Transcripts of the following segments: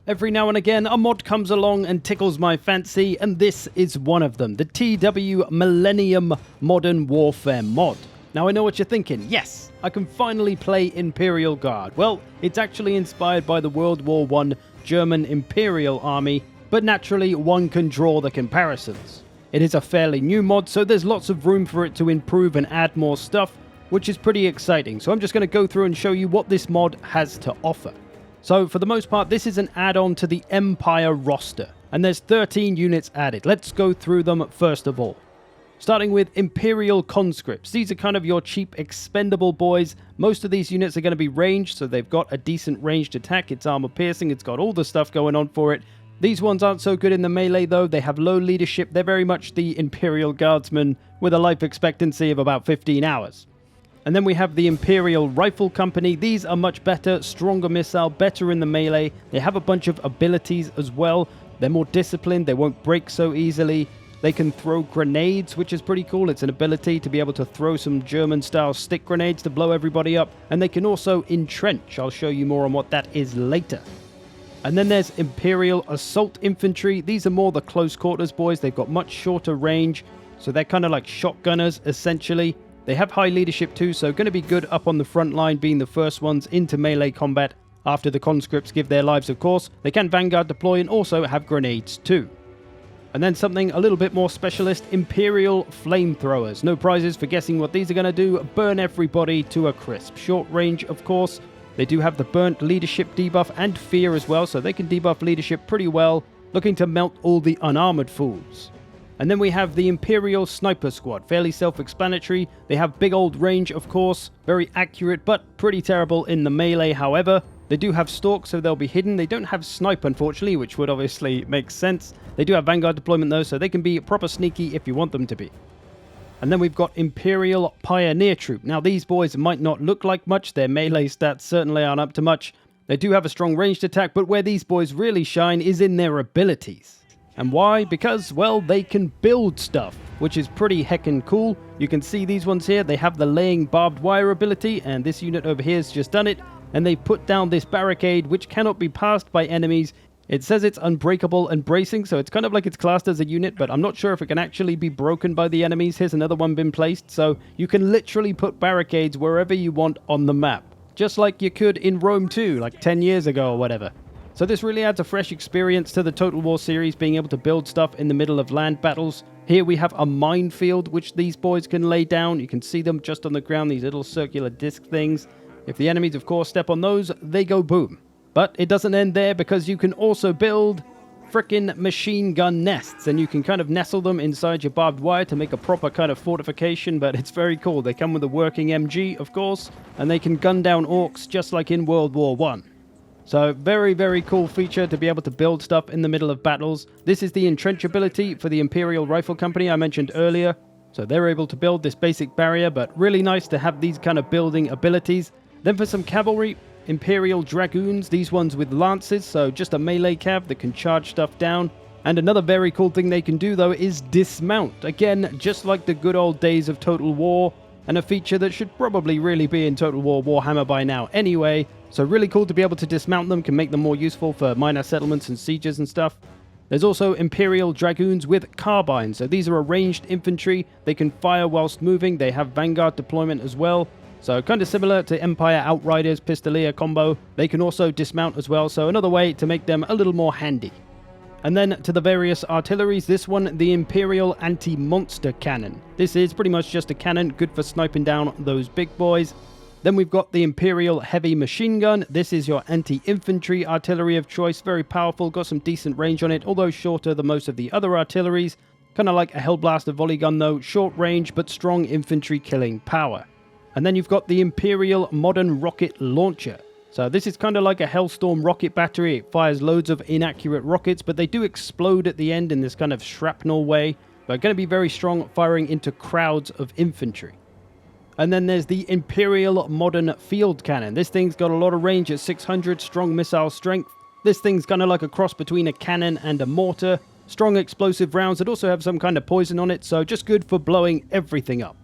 Every now and again, a mod comes along and tickles my fancy, and this is one of them, the TW Millennium Modern Warfare mod. Now I know what you're thinking, yes, I can finally play Imperial Guard. Well, it's actually inspired by the World War I German Imperial army, but naturally one can draw the comparisons. It is a fairly new mod, so there's lots of room for it to improve and add more stuff, which is pretty exciting. So I'm just going to go through and show you what this mod has to offer. So for the most part, this is an add-on to the Empire roster, and there's 13 units added. Let's go through them first of all. Starting with Imperial conscripts. These are kind of your cheap expendable boys. Most of these units are going to be ranged, so they've got a decent ranged attack. It's armor piercing, it's got all the stuff going on for it. These ones aren't so good in the melee though. They have low leadership. They're very much the Imperial guardsmen with a life expectancy of about 15 hours. And then we have the Imperial Rifle Company. These are much better, stronger missile, better in the melee. They have a bunch of abilities as well. They're more disciplined, they won't break so easily. They can throw grenades, which is pretty cool. It's an ability to be able to throw some German-style stick grenades to blow everybody up. And they can also entrench. I'll show you more on what that is later. And then there's Imperial Assault Infantry. These are more the close quarters boys. They've got much shorter range, so they're kind of like shotgunners, essentially. They have high leadership too, so going to be good up on the front line, being the first ones into melee combat after the conscripts give their lives, of course. They can vanguard deploy and also have grenades too. And then something a little bit more specialist, Imperial Flamethrowers. No prizes for guessing what these are going to do. Burn everybody to a crisp. Short range, of course. They do have the burnt leadership debuff and fear as well, so they can debuff leadership pretty well, looking to melt all the unarmored fools. And then we have the Imperial Sniper Squad, fairly self-explanatory. They have big old range, of course, very accurate, but pretty terrible in the melee, however. They do have stalk, so they'll be hidden. They don't have snipe, unfortunately, which would obviously make sense. They do have vanguard deployment, though, so they can be proper sneaky if you want them to be. And then we've got Imperial Pioneer Troop. Now, these boys might not look like much. Their melee stats certainly aren't up to much. They do have a strong ranged attack, but where these boys really shine is in their abilities. And why? Because, well, they can build stuff, which is pretty heckin' cool. You can see these ones here, they have the laying barbed wire ability, and this unit over here has just done it, and they put down this barricade which cannot be passed by enemies. It says it's unbreakable and bracing, so it's kind of like it's classed as a unit, but I'm not sure if it can actually be broken by the enemies. Here's another one been placed, so you can literally put barricades wherever you want on the map, just like you could in Rome 2, like 10 years ago or whatever. So this really adds a fresh experience to the Total War series, being able to build stuff in the middle of land battles. Here we have a minefield, which these boys can lay down. You can see them just on the ground, these little circular disc things. If the enemies, of course, step on those, they go boom. But it doesn't end there, because you can also build frickin' machine gun nests, and you can kind of nestle them inside your barbed wire to make a proper kind of fortification, but it's very cool. They come with a working MG, of course, and they can gun down orcs just like in World War I. So very, very cool feature to be able to build stuff in the middle of battles. This is the entrench ability for the Imperial Rifle Company I mentioned earlier. So they're able to build this basic barrier, but really nice to have these kind of building abilities. Then for some cavalry, Imperial Dragoons, these ones with lances, so just a melee cav that can charge stuff down. And another very cool thing they can do though is dismount. Again, just like the good old days of Total War, and a feature that should probably really be in Total War Warhammer by now anyway. So really cool to be able to dismount them, can make them more useful for minor settlements and sieges and stuff. There's also Imperial Dragoons with carbines. So these are a ranged infantry. They can fire whilst moving. They have vanguard deployment as well. So kind of similar to Empire Outriders Pistolier combo. They can also dismount as well. So another way to make them a little more handy. And then to the various artilleries, this one, the Imperial Anti-Monster Cannon. This is pretty much just a cannon, good for sniping down those big boys. Then we've got the Imperial Heavy Machine Gun. This is your anti-infantry artillery of choice, very powerful, got some decent range on it, although shorter than most of the other artilleries. Kind of like a Hellblaster volley gun though, short range but strong infantry killing power. And then you've got the Imperial Modern Rocket Launcher. So this is kind of like a Hellstorm rocket battery. It fires loads of inaccurate rockets, but they do explode at the end in this kind of shrapnel way. They're going to be very strong, firing into crowds of infantry. And then there's the Imperial Modern Field Cannon. This thing's got a lot of range at 600, strong missile strength. This thing's kind of like a cross between a cannon and a mortar. Strong explosive rounds that also have some kind of poison on it, so just good for blowing everything up.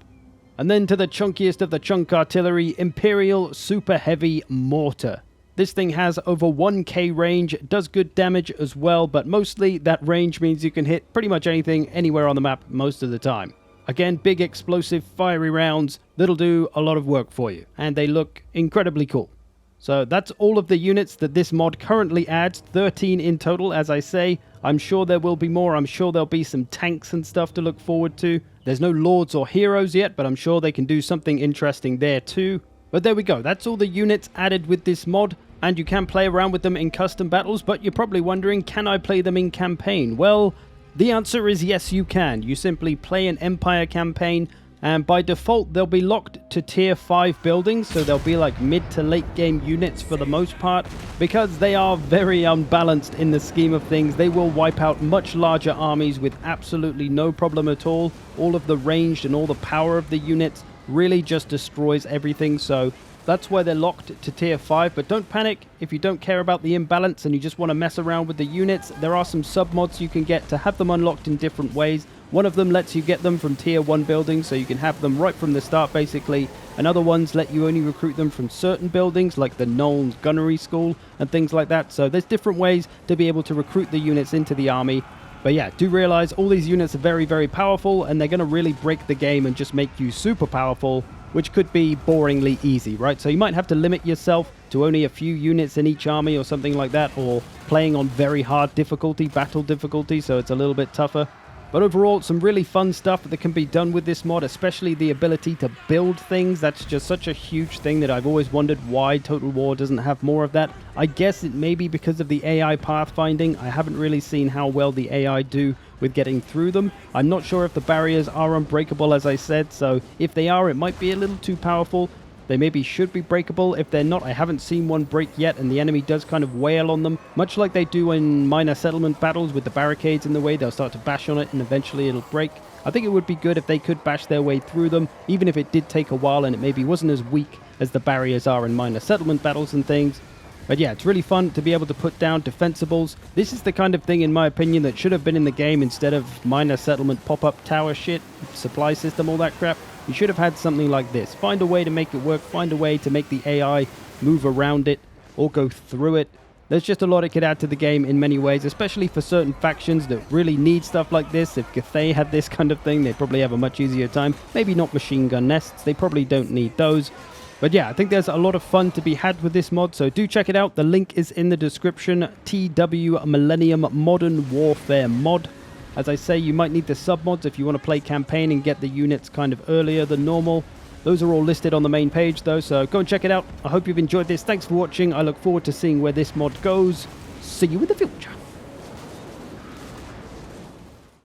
And then to the chunkiest of the chunk artillery, Imperial Super Heavy Mortar. This thing has over 1k range, does good damage as well, but mostly that range means you can hit pretty much anything anywhere on the map most of the time. Again, big explosive fiery rounds that'll do a lot of work for you, and they look incredibly cool. So that's all of the units that this mod currently adds, 13 in total, as I say. I'm sure there will be more. I'm sure there'll be some tanks and stuff to look forward to. There's no lords or heroes yet, but I'm sure they can do something interesting there too. But there we go. That's all the units added with this mod, and you can play around with them in custom battles, but you're probably wondering, can I play them in campaign? Well, the answer is yes, you can. You simply play an Empire campaign, and by default, they'll be locked to tier 5 buildings, so they'll be like mid to late game units for the most part, because they are very unbalanced in the scheme of things. They will wipe out much larger armies with absolutely no problem at all. All of the ranged and all the power of the units really just destroys everything, so that's why they're locked to tier 5, but don't panic if you don't care about the imbalance and you just want to mess around with the units. There are some sub-mods you can get to have them unlocked in different ways. One of them lets you get them from tier 1 buildings, so you can have them right from the start basically, and other ones let you only recruit them from certain buildings like the Knowles Gunnery School and things like that. So there's different ways to be able to recruit the units into the army. But yeah, do realize all these units are very, very powerful, and they're going to really break the game and just make you super powerful, which could be boringly easy, right? So you might have to limit yourself to only a few units in each army or something like that, or playing on very hard difficulty, battle difficulty, so it's a little bit tougher. But overall, some really fun stuff that can be done with this mod, especially the ability to build things. That's just such a huge thing that I've always wondered why Total War doesn't have more of that. I guess it may be because of the AI pathfinding. I haven't really seen how well the AI do with getting through them. I'm not sure if the barriers are unbreakable, as I said, so if they are, it might be a little too powerful. They maybe should be breakable. If they're not, I haven't seen one break yet, and the enemy does kind of wail on them. Much like they do in minor settlement battles with the barricades in the way, they'll start to bash on it and eventually it'll break. I think it would be good if they could bash their way through them, even if it did take a while and it maybe wasn't as weak as the barriers are in minor settlement battles and things. But yeah, it's really fun to be able to put down defensibles. This is the kind of thing, in my opinion, that should have been in the game instead of minor settlement pop-up tower shit, supply system, all that crap. You should have had something like this. Find a way to make it work. Find a way to make the AI move around it or go through it. There's just a lot it could add to the game in many ways, especially for certain factions that really need stuff like this. If Cathay had this kind of thing, they'd probably have a much easier time. Maybe not machine gun nests. They probably don't need those. But yeah, I think there's a lot of fun to be had with this mod, so do check it out. The link is in the description. TW Millennium Modern Warfare mod. As I say, you might need the sub-mods if you want to play campaign and get the units kind of earlier than normal. Those are all listed on the main page though, so go and check it out. I hope you've enjoyed this. Thanks for watching. I look forward to seeing where this mod goes. See you in the future.